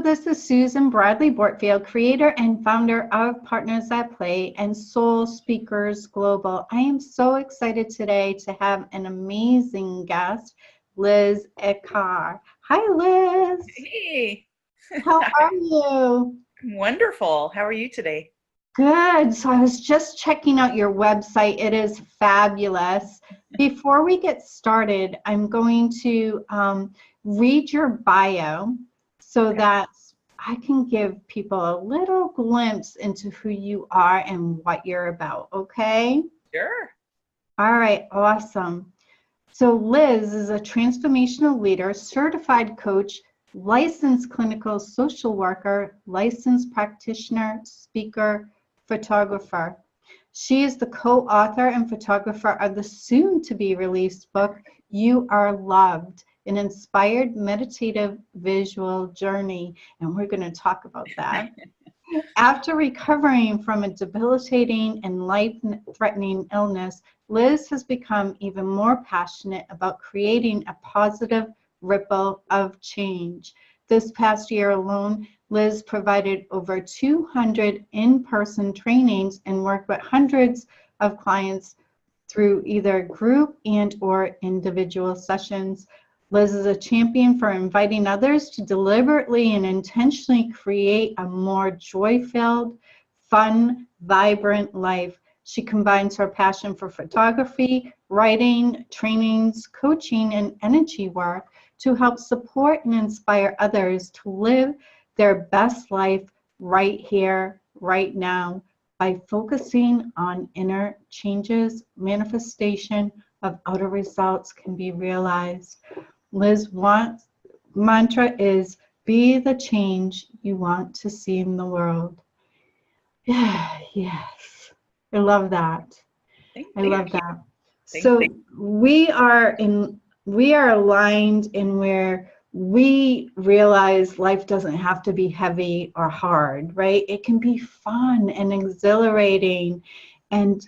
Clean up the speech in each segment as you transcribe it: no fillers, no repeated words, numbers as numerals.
this is Susan Bradley Bortfield, creator and founder of Partners at Play and Soul Speakers Global. I am so excited today to have an amazing guest, Liz Acar. Hi, Liz. Hey. How are you? Wonderful. How are you today? Good. So I was just checking out your website. It is fabulous. Before we get started, I'm going to read your bio so that I can give people a little glimpse into who you are and what you're about, okay? Sure. All right, awesome. So Liz is a transformational leader, certified coach, licensed clinical social worker, licensed practitioner, speaker, photographer. She is the co-author and photographer of the soon-to-be-released book, You Are Loved, an inspired meditative visual journey. And we're going to talk about that. After recovering from a debilitating and life-threatening illness, Liz has become even more passionate about creating a positive ripple of change. This past year alone, Liz provided over 200 in-person trainings and worked with hundreds of clients through either group and or individual sessions. Liz is a champion for inviting others to deliberately and intentionally create a more joy-filled, fun, vibrant life. She combines her passion for photography, writing, trainings, coaching, and energy work to help support and inspire others to live their best life right here, right now, by focusing on inner changes. Manifestation of outer results can be realized. Liz mantra is, be the change you want to see in the world. Yes, I love that. I love that. So we are aligned in where we realize life doesn't have to be heavy or hard, right? It can be fun and exhilarating, and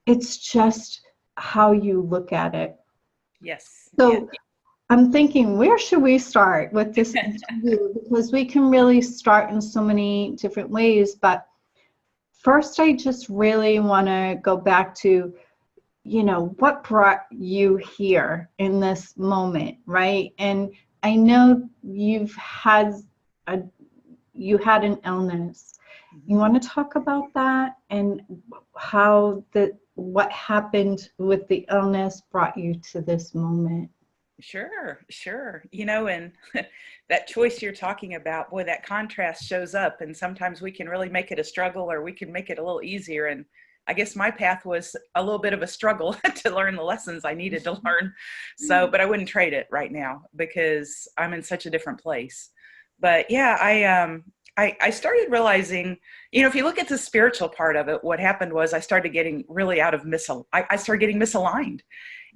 it's just how you look at it. Yes. So yeah. I'm thinking, where should we start with this interview? Because we can really start in so many different ways. But first, I just really want to go back to, you know, what brought you here in this moment, right? And I know you had an illness. You want to talk about that and how what happened with the illness brought you to this moment? Sure. You know, and that choice you're talking about, boy, that contrast shows up, and sometimes we can really make it a struggle, or we can make it a little easier. And I guess my path was a little bit of a struggle to learn the lessons I needed to learn. So, but I wouldn't trade it right now because I'm in such a different place. But yeah, I started realizing, you know, if you look at the spiritual part of it, what happened was I started getting really I started getting misaligned,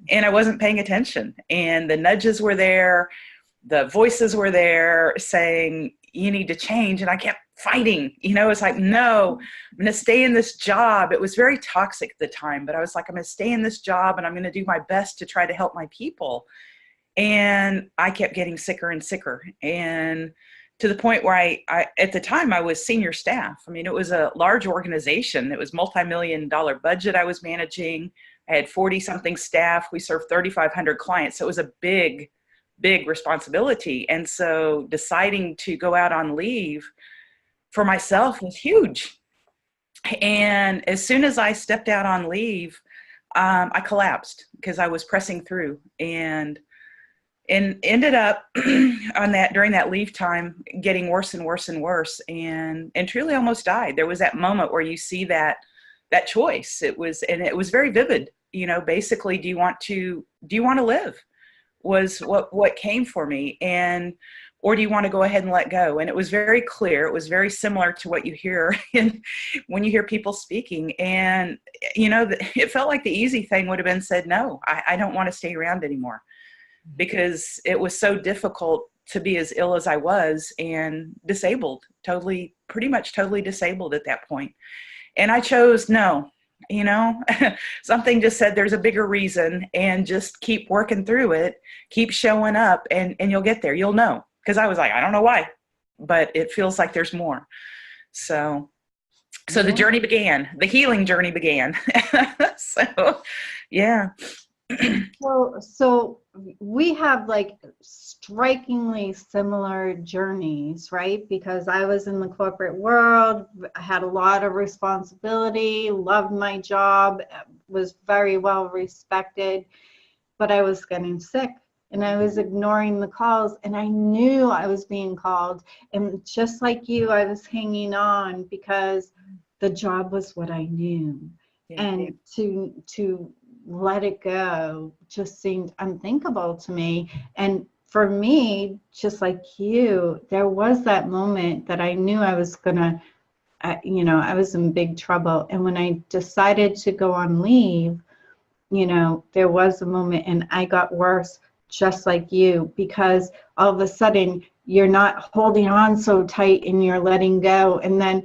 and I wasn't paying attention. And the nudges were there, the voices were there saying, you need to change. And I kept fighting, you know, it's like, no, I'm going to stay in this job. It was very toxic at the time, but I was like, I'm going to stay in this job and I'm going to do my best to try to help my people. And I kept getting sicker and sicker. And to the point where I at the time I was senior staff. I mean, it was a large organization. It was multi-million-dollar budget I was managing. I had 40-something staff. We served 3,500 clients. So it was a big responsibility. And so deciding to go out on leave for myself was huge. And as soon as I stepped out on leave, I collapsed because I was pressing through, and ended up during that leave time getting worse and worse and worse, and truly almost died. There was that moment where you see that choice. It was very vivid. You know, basically, do you want to live? Was what came for me, or do you want to go ahead and let go? And it was very clear. It was very similar to what you hear when you hear people speaking. And, you know, it felt like the easy thing would have been said, no, I don't want to stay around anymore, because it was so difficult to be as ill as I was and disabled, pretty much totally disabled at that point. And I chose no. You know, something just said there's a bigger reason, and just keep working through it, keep showing up, and you'll get there. You'll know. Because I was like, I don't know why, but it feels like there's more. So the Yeah. journey began, the healing journey began. So, yeah. So we have like strikingly similar journeys, right? Because I was in the corporate world, I had a lot of responsibility, loved my job, was very well respected, but I was getting sick and I was ignoring the calls, and I knew I was being called. And just like you, I was hanging on because the job was what I knew. Yeah. And to let it go just seemed unthinkable to me. And for me, just like you, there was that moment that I knew I was gonna, I was in big trouble. And when I decided to go on leave, there was a moment, and I got worse, just like you, because all of a sudden you're not holding on so tight and you're letting go, and then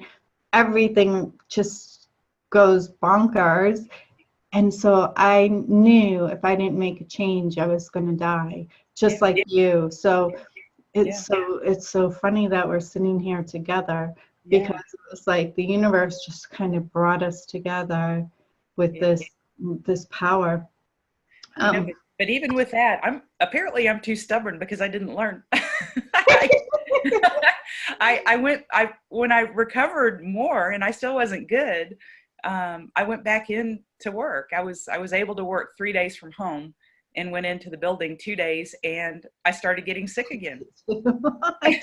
everything just goes bonkers. And so I knew if I didn't make a change, I was going to die, just like you. So it's so funny that we're sitting here together, because it's like the universe just kind of brought us together with this power. But even with that, I'm too stubborn because I didn't learn. When I recovered more and I still wasn't good, I went back in to work. I was able to work 3 days from home and went into the building 2 days, and I started getting sick again. I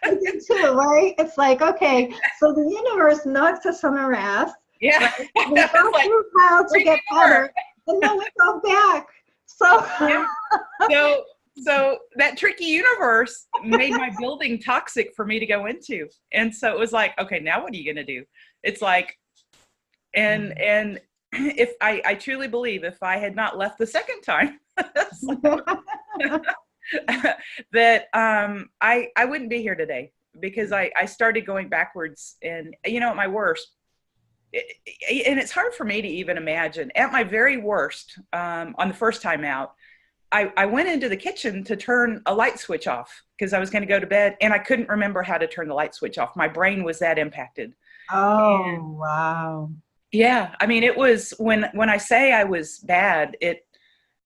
did too, right? It's like, okay, so the universe knocks us on our ass. Yeah. Right? We go through hell to get better, and then we go back. So that tricky universe made my building toxic for me to go into. And so it was like, okay, now what are you going to do? It's like, and if I truly believe if I had not left the second time, that I wouldn't be here today, because I started going backwards. And at my worst, and it's hard for me to even imagine, at my very worst, on the first time out, I went into the kitchen to turn a light switch off because I was going to go to bed, and I couldn't remember how to turn the light switch off. My brain was that impacted. Oh, wow. Yeah. I mean, it was when I say I was bad,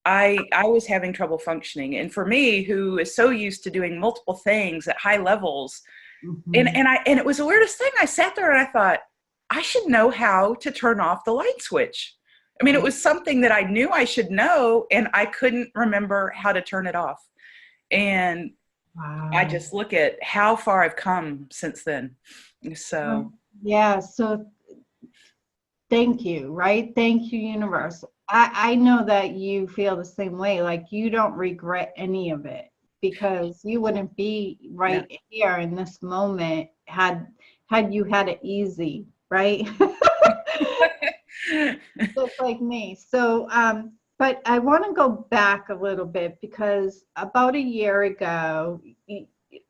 I was having trouble functioning. And for me, who is so used to doing multiple things at high levels, and it was the weirdest thing. I sat there and I thought, I should know how to turn off the light switch. I mean, it was something that I knew I should know, and I couldn't remember how to turn it off. And wow. I just look at how far I've come since then. So, yeah. So thank you, right? Thank you, universe. I know that you feel the same way. Like, you don't regret any of it, because you wouldn't be right here in this moment had you had it easy, right? Just like me. So, but I want to go back a little bit, because about a year ago,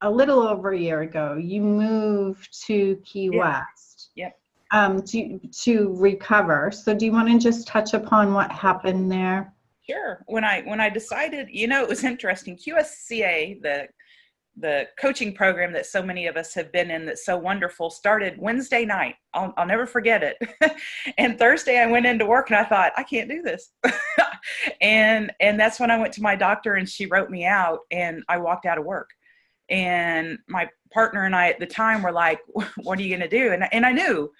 a little over a year ago, you moved to Key West. Yep. To recover. So do you want to just touch upon what happened there? Sure. When I decided, it was interesting. QSCA, the coaching program that so many of us have been in, that's so wonderful, started Wednesday night. I'll never forget it. And Thursday I went into work and I thought, I can't do this. and that's when I went to my doctor, and she wrote me out, and I walked out of work. And my partner and I at the time were like, what are you going to do? And I knew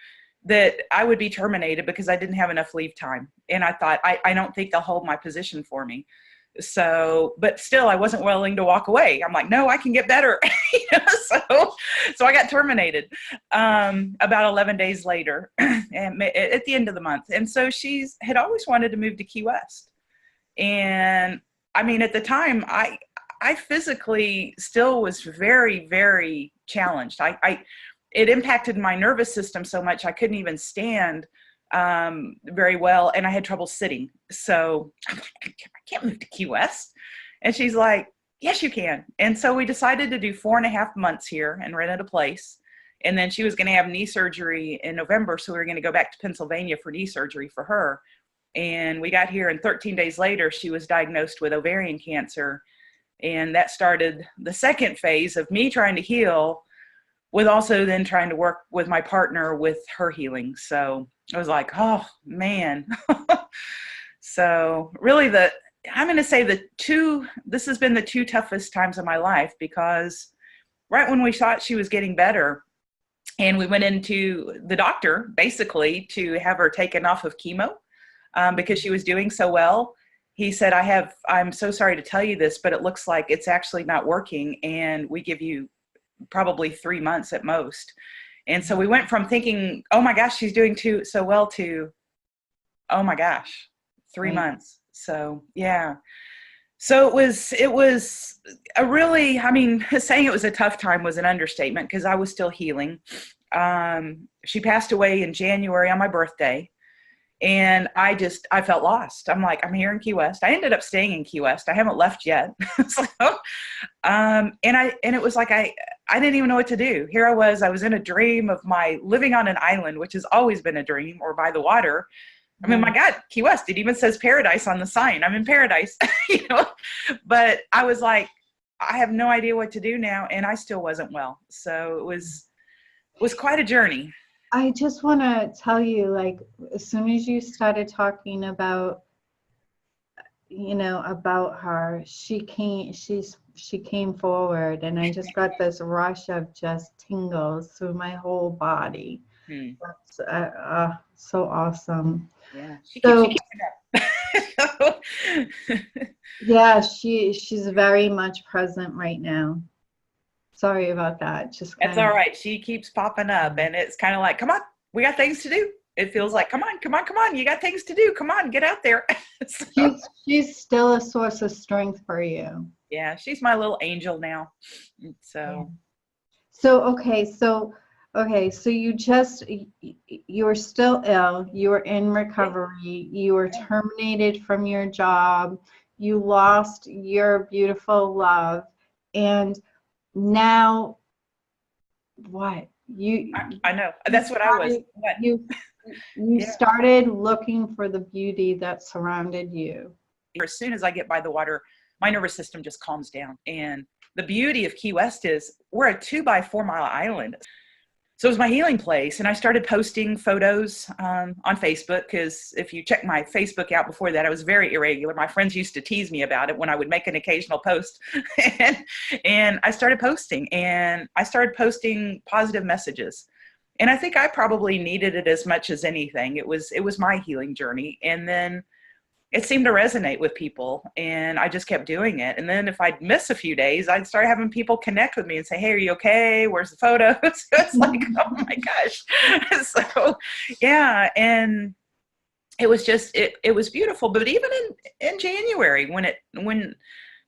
that I would be terminated because I didn't have enough leave time. And I thought, I don't think they'll hold my position for me. So, but still, I wasn't willing to walk away. I'm like, no, I can get better. So I got terminated about 11 days later, and at the end of the month. And so she had always wanted to move to Key West. And I mean, at the time, I physically still was very, very challenged. It impacted my nervous system so much I couldn't even stand very well, and I had trouble sitting. So I'm like, I can't move to Key West. And she's like, yes, you can. And so we decided to do 4.5 months here and rented a place. And then she was going to have knee surgery in November, so we were going to go back to Pennsylvania for knee surgery for her. And we got here, and 13 days later, she was diagnosed with ovarian cancer. And that started the second phase of me trying to heal with also then trying to work with my partner with her healing. So I was like, oh man. So really I'm going to say this has been the two toughest times of my life, because right when we thought she was getting better and we went into the doctor basically to have her taken off of chemo, because she was doing so well, he said, I'm so sorry to tell you this, but it looks like it's actually not working, and we give you probably 3 months at most. And so we went from thinking, oh my gosh, she's doing so well, to, oh my gosh, 3 months. So yeah. So it was a really, I mean, saying it was a tough time was an understatement, because I was still healing. She passed away in January on my birthday. And I felt lost. I'm like, I'm here in Key West. I ended up staying in Key West. I haven't left yet. So, and it was like, I didn't even know what to do. Here I was in a dream of my living on an island, which has always been a dream, or by the water. I mean, my God, Key West, it even says paradise on the sign. I'm in paradise, but I was like, I have no idea what to do now. And I still wasn't well. So it was quite a journey. I just want to tell you, like, as soon as you started talking about, about her, she came forward, and I just got this rush of just tingles through my whole body. That's so awesome. Yeah, she so, keeps it up. Yeah, she's very much present right now. Sorry about that. That's all right. She keeps popping up, and it's kind of like, come on, we got things to do. It feels like, come on. You got things to do. Come on, get out there. So, she's still a source of strength for you. Yeah, she's my little angel now. So, okay. So you were still ill. You were in recovery. You were terminated from your job. You lost your beautiful love, and now what? I know. That's what I was. What? You started looking for the beauty that surrounded you. As soon as I get by the water, my nervous system just calms down. And the beauty of Key West is we're a 2-by-4 mile island. So it was my healing place. And I started posting photos on Facebook, because if you check my Facebook out before that, I was very irregular. My friends used to tease me about it when I would make an occasional post. and I started posting positive messages. And I think I probably needed it as much as anything. It was my healing journey. And then it seemed to resonate with people, and I just kept doing it. And then if I'd miss a few days, I'd start having people connect with me and say, hey, are you okay? Where's the photos? It's like, oh my gosh. So yeah. And it was just, it was beautiful. But even in January, when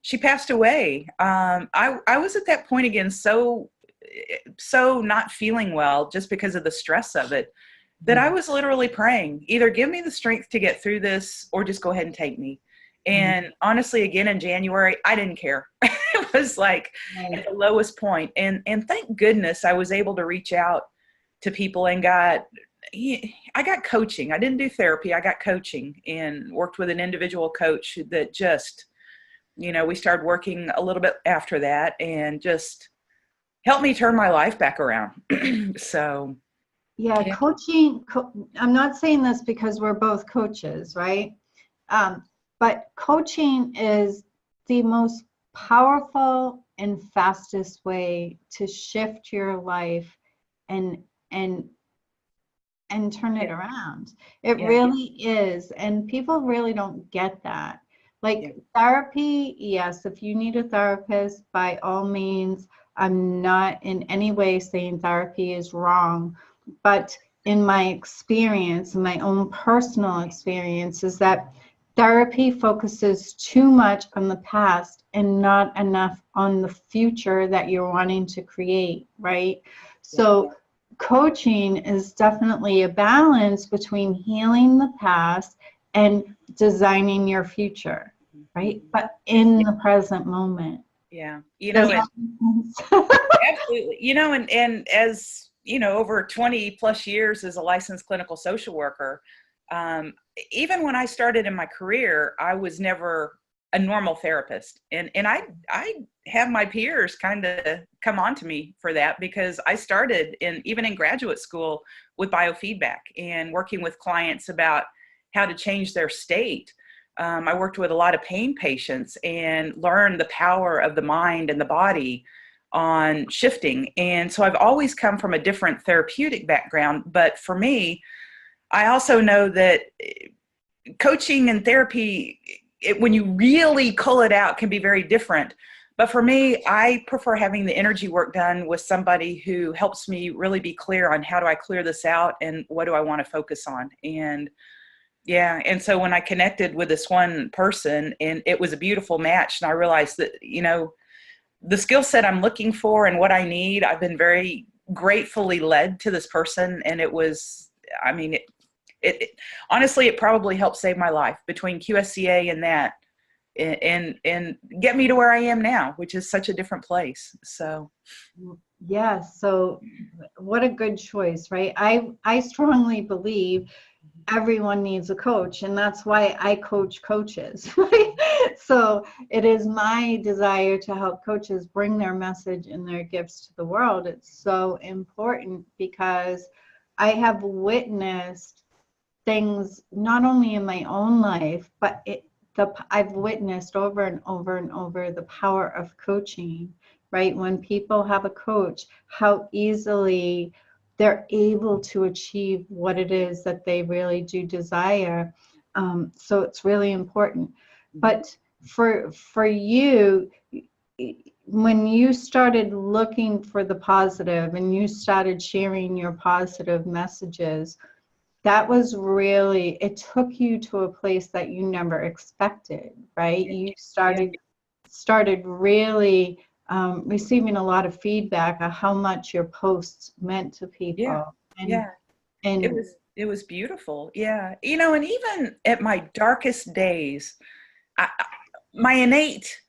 she passed away, I was at that point again, so not feeling well, just because of the stress of it, that I was literally praying, either give me the strength to get through this, or just go ahead and take me. And honestly, again, in January, I didn't care. It was like at the lowest point. And thank goodness I was able to reach out to people and I got coaching. I didn't do therapy. I got coaching and worked with an individual coach that just, we started working a little bit after that, and just helped me turn my life back around. So yeah, coaching, I'm not saying this because we're both coaches, right? But coaching is the most powerful and fastest way to shift your life and turn it around. It really is. And people really don't get that. Like therapy, yes, if you need a therapist, by all means, I'm not in any way saying therapy is wrong. But in my experience, my own personal experience, is that therapy focuses too much on the past and not enough on the future that you're wanting to create, right? So coaching is definitely a balance between healing the past and designing your future, right? But in the present moment. Yeah. Absolutely. And as over 20 plus years as a licensed clinical social worker, even when I started in my career, I was never a normal therapist. And I have my peers kind of come on to me for that, because I started even in graduate school with biofeedback and working with clients about how to change their state. I worked with a lot of pain patients and learned the power of the mind and the body on shifting. And so I've always come from a different therapeutic background. But for me, I also know that coaching and therapy, when you really cull it out, can be very different. But for me, I prefer having the energy work done with somebody who helps me really be clear on how do I clear this out and what do I want to focus on. And yeah, and so when I connected with this one person, and it was a beautiful match, and I realized that, the skill set I'm looking for and what I need, I've been very gratefully led to this person. And it was, I mean, honestly, it probably helped save my life between QSCA and that, and get me to where I am now, which is such a different place. So yes, so what a good choice, right? I strongly believe everyone needs a coach, and that's why I coach coaches, right? So it is my desire to help coaches bring their message and their gifts to the world. It's so important because I have witnessed things not only in my own life, but I've witnessed over and over and over the power of coaching, right? When people have a coach, how easily they're able to achieve what it is that they really do desire. So it's really important. But for you, when you started looking for the positive and you started sharing your positive messages, that was really, it took you to a place that you never expected, right? You started really receiving a lot of feedback on how much your posts meant to people. And it was beautiful. Yeah. And even at my darkest days, my innate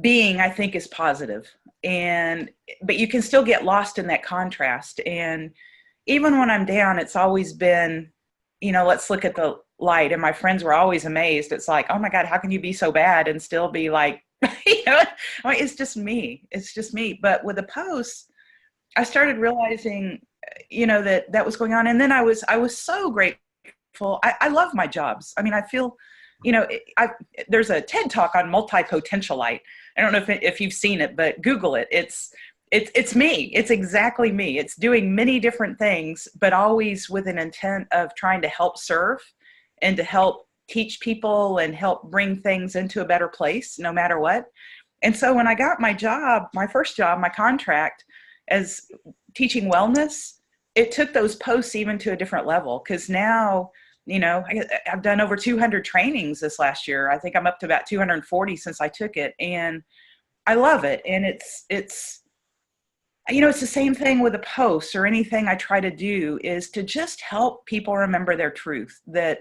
being, I think, is positive. But you can still get lost in that contrast. And even when I'm down, it's always been, let's look at the light. And my friends were always amazed. It's like, oh my God, how can you be so bad and still be like, it's just me. It's just me. But with the posts, I started realizing, that was going on. And then I was so grateful. I love my jobs. I mean, I feel, there's a TED talk on multi-potentialite. I don't know if you've seen it, but Google it. It's me. It's exactly me. It's doing many different things, but always with an intent of trying to help serve and to help teach people and help bring things into a better place, no matter what. And so when I got my job, my first job, my contract as teaching wellness, it took those posts even to a different level. Because now, I've done over 200 trainings this last year. I think I'm up to about 240 since I took it. And I love it. And it's the same thing with a post or anything I try to do, is to just help people remember their truth, that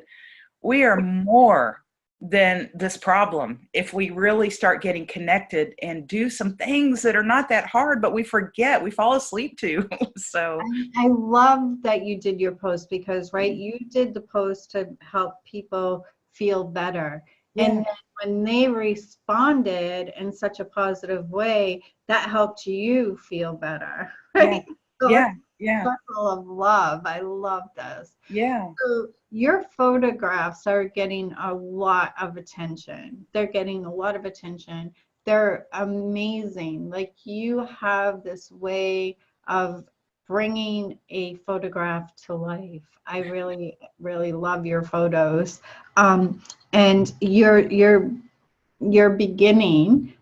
we are more than this problem. If we really start getting connected and do some things that are not that hard, but we forget, we fall asleep to. So I love that you did your post, because, right, you did the post to help people feel better. Yeah. And then when they responded in such a positive way, that helped you feel better. Right? Yeah. So circle of love. I love this. Yeah. So your photographs are getting a lot of attention. They're getting a lot of attention. They're amazing. Like, you have this way of bringing a photograph to life. I really, really love your photos. And you're beginning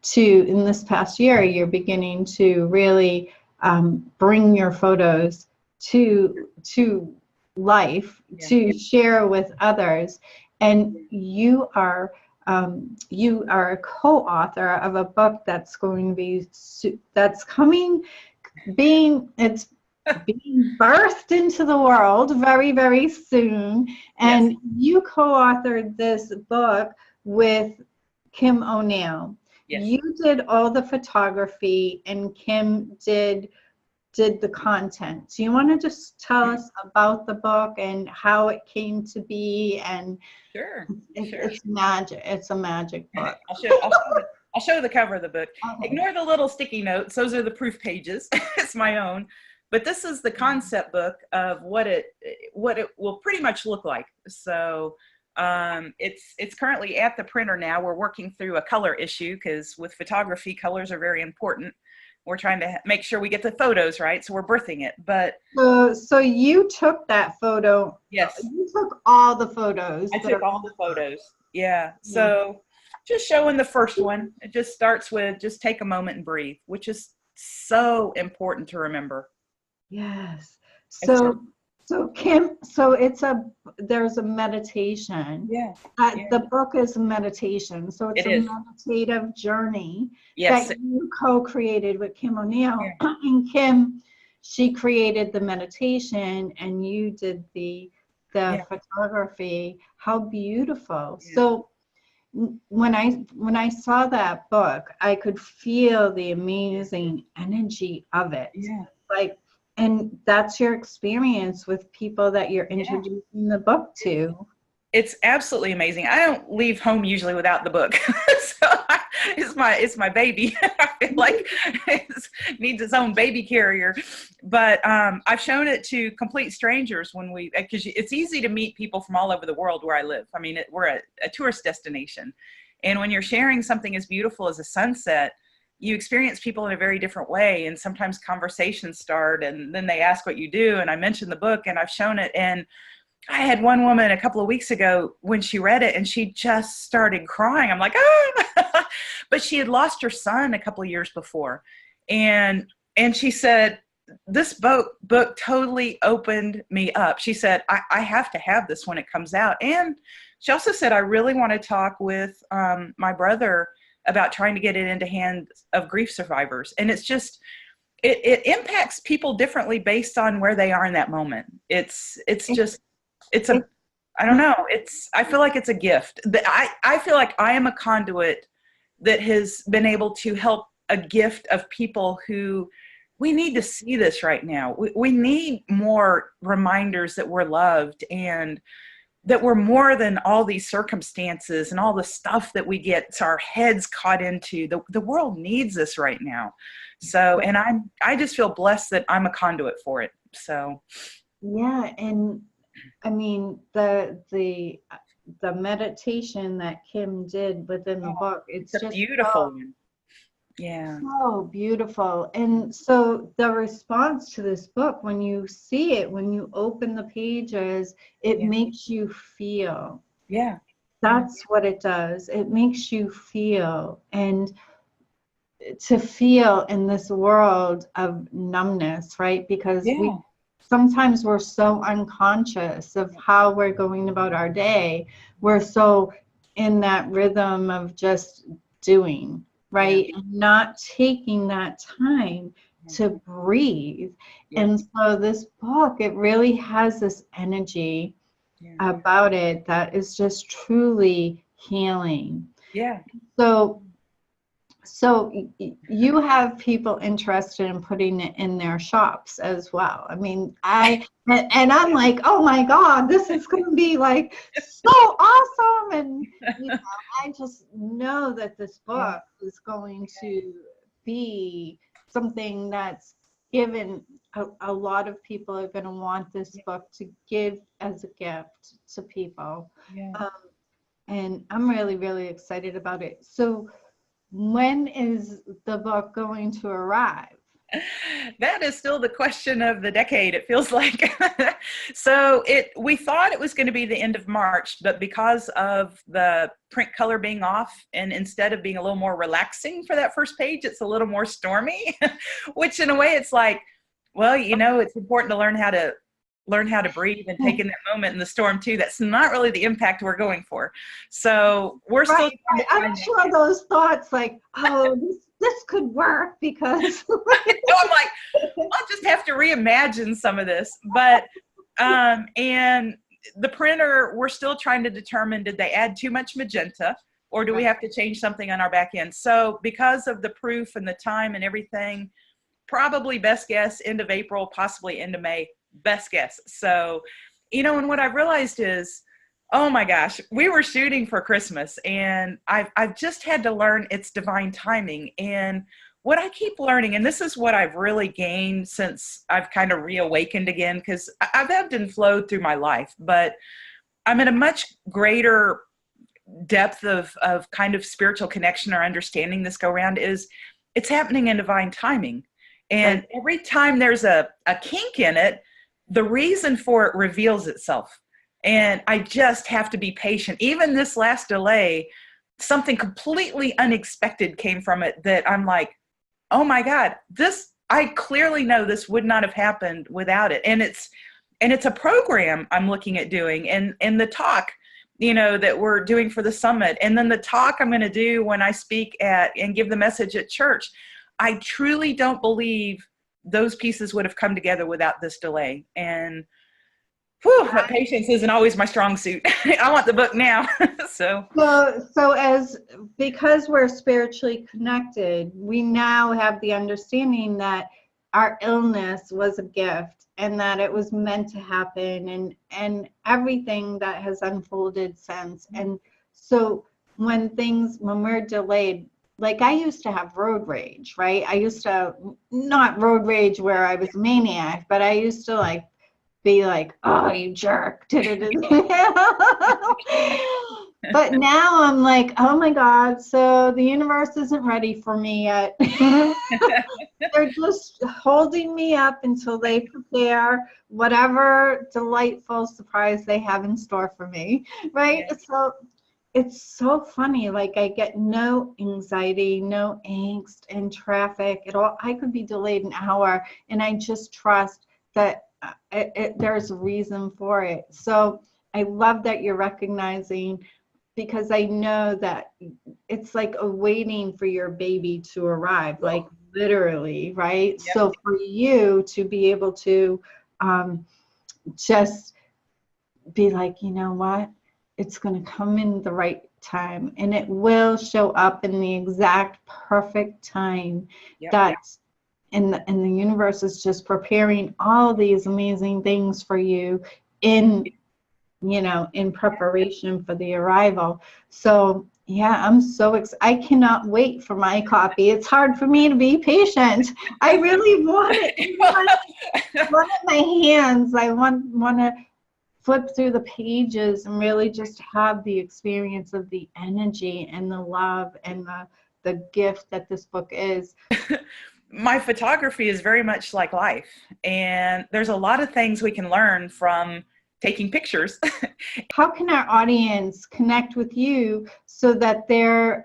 to, in this past year, you're beginning to really bring your photos to life, to share with others. And you are a co-author of a book that's going to be, that's coming, it's being birthed into the world very, very soon. And you co-authored this book with Kim O'Neill. You did all the photography, and Kim did did the content. Do you want to just tell us about the book and how it came to be? And Sure. it's magic. It's a magic book. I'll show the cover of the book. Okay. Ignore the little sticky notes. Those are the proof pages. It's my own. But this is the concept book of what it will pretty much look like. So it's currently at the printer now. We're working through a color issue because with photography, colors are very important. We're trying to make sure we get the photos right, so we're birthing it. But so you took that photo. Yes, you took all the photos. I took all the photos. Yeah. So just showing the first one. It just starts with just take a moment and breathe, which is so important to remember. Yes. So Kim, there's a meditation. Yeah. The book is a meditation. So it's a meditative journey that you co-created with Kim O'Neill. Yeah. And Kim, she created the meditation and you did the photography. How beautiful. Yeah. So when I saw that book, I could feel the amazing energy of it. Yeah. And that's your experience with people that you're introducing the book to. It's absolutely amazing. I don't leave home usually without the book. So it's my baby. I feel like it needs its own baby carrier. But I've shown it to complete strangers because it's easy to meet people from all over the world where I live. I mean, we're a tourist destination. And when you're sharing something as beautiful as a sunset, you experience people in a very different way. And sometimes conversations start and then they ask what you do. And I mentioned the book and I've shown it. And I had one woman a couple of weeks ago when she read it and she just started crying. I'm like, ah, but she had lost her son a couple of years before. And she said, this book totally opened me up. She said, I have to have this when it comes out. And she also said, I really want to talk with my brother about trying to get it into hands of grief survivors. And it's just, it impacts people differently based on where they are in that moment. I don't know. I feel like it's a gift. I feel like I am a conduit that has been able to help a gift of people who we need to see this right now. We need more reminders that we're loved and that we're more than all these circumstances and all the stuff that we get our heads caught into. The world needs this right now. So, and I just feel blessed that I'm a conduit for it. So, yeah. And I mean, the meditation that Kim did within the book, it's just beautiful. Yeah. So beautiful. And so the response to this book, when you see it, when you open the pages, it makes you feel. Yeah. That's what it does. It makes you feel. And to feel in this world of numbness, right? Because sometimes we're so unconscious of how we're going about our day. We're so in that rhythm of just doing. Right? And not taking that time to breathe. And so this book, it really has this energy about it that is just truly healing. Yeah. So you have people interested in putting it in their shops as well. I mean, I'm like, oh my God, this is going to be like so awesome. And I just know that this book is going to be something that's given. A lot of people are going to want this book to give as a gift to people. Yeah. And I'm really, really excited about it. So when is the book going to arrive? That is still the question of the decade, it feels like. So we thought it was going to be the end of March, but because of the print color being off and instead of being a little more relaxing for that first page, it's a little more stormy, which in a way it's like, well, it's important to learn how to breathe and take in that moment in the storm too. That's not really the impact we're going for. So we're still. Right. I'm sure those thoughts like, oh, this could work because. No, I'm like, I'll just have to reimagine some of this. But, and the printer, we're still trying to determine, did they add too much magenta or do we have to change something on our back end? So because of the proof and the time and everything, probably best guess end of April, possibly end of May, best guess. So, and what I've realized is, oh my gosh, we were shooting for Christmas, and I've just had to learn it's divine timing. And what I keep learning, and this is what I've really gained since I've kind of reawakened again, because I've ebbed and flowed through my life, but I'm in a much greater depth of kind of spiritual connection or understanding this go around, is it's happening in divine timing. And every time there's a kink in it, the reason for it reveals itself. And I just have to be patient. Even this last delay, something completely unexpected came from it that I'm like, oh my God, I clearly know this would not have happened without it. And it's a program I'm looking at doing, and the talk, that we're doing for the summit. And then the talk I'm going to do when I speak at and give the message at church. I truly don't believe those pieces would have come together without this delay. And but patience isn't always my strong suit. I want the book now. Because we're spiritually connected, we now have the understanding that our illness was a gift and that it was meant to happen, and everything that has unfolded since. And so when we're delayed, like I used to have road rage, right? I used to, not road rage where I was a maniac, but I used to be like, oh, you jerk. But now I'm like, oh my God, so the universe isn't ready for me yet. They're just holding me up until they prepare whatever delightful surprise they have in store for me, right? Yes. So it's so funny. Like I get no anxiety, no angst in traffic at all. I could be delayed an hour, and I just trust that there's a reason for it. So I love that you're recognizing, because I know that it's like waiting for your baby to arrive, like literally, right? Yep. So for you to be able to just be like, you know what, it's going to come in the right time, and it will show up in the exact perfect time. Yep. And the universe is just preparing all these amazing things for you in preparation for the arrival. So yeah, I'm so excited. I cannot wait for my copy. It's hard for me to be patient. I really want it in my hands. I want to flip through the pages and really just have the experience of the energy and the love and the gift that this book is. My photography is very much like life, and there's a lot of things we can learn from taking pictures. How can our audience connect with you so that they're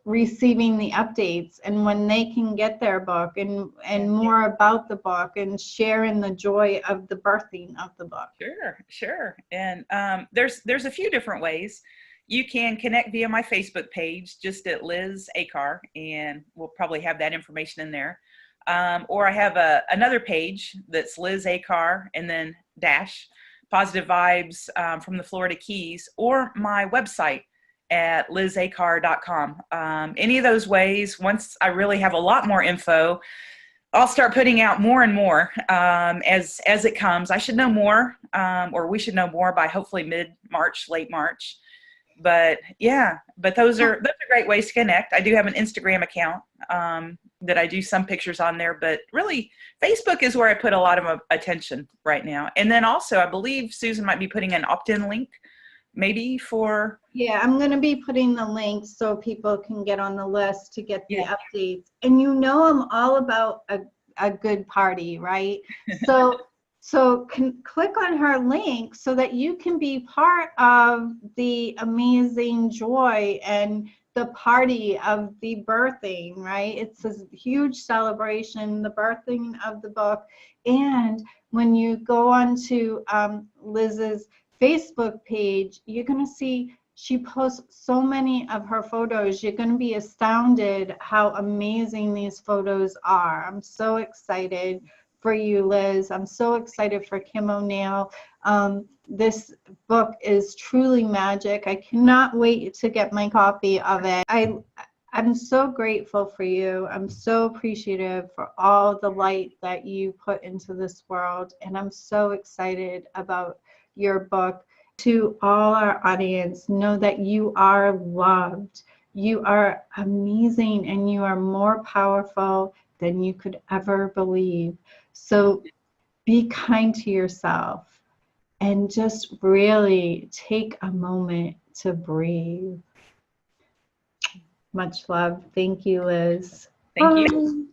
receiving the updates, and when they can get their book and more about the book and share in the joy of the birthing of the book? Sure. And there's a few different ways. You can connect via my Facebook page, just at Liz Acar, and we'll probably have that information in there. Or I have another page that's Liz Acar and then dash positive vibes from the Florida Keys, or my website at lizacar.com. Any of those ways, once I really have a lot more info, I'll start putting out more and more as it comes. I should know more, or we should know more by hopefully mid-March, late March. But those are great ways to connect. I do have an Instagram account that I do some pictures on there, but really Facebook is where I put a lot of attention right now. And then also, I believe Susan might be putting an opt-in link maybe for... Yeah, I'm going to be putting the links so people can get on the list to get the updates. And I'm all about a good party, right? So click on her link so that you can be part of the amazing joy and the party of the birthing, right? It's a huge celebration, the birthing of the book. And when you go onto Liz's Facebook page, you're going to see she posts so many of her photos. You're going to be astounded how amazing these photos are. I'm so excited for you, Liz. I'm so excited for Kim O'Neill. This book is truly magic. I cannot wait to get my copy of it. I'm so grateful for you. I'm so appreciative for all the light that you put into this world. And I'm so excited about your book. To all our audience, know that you are loved. You are amazing and you are more powerful than you could ever believe. So be kind to yourself and just really take a moment to breathe. Much love. Thank you, Liz. Thank you. Bye.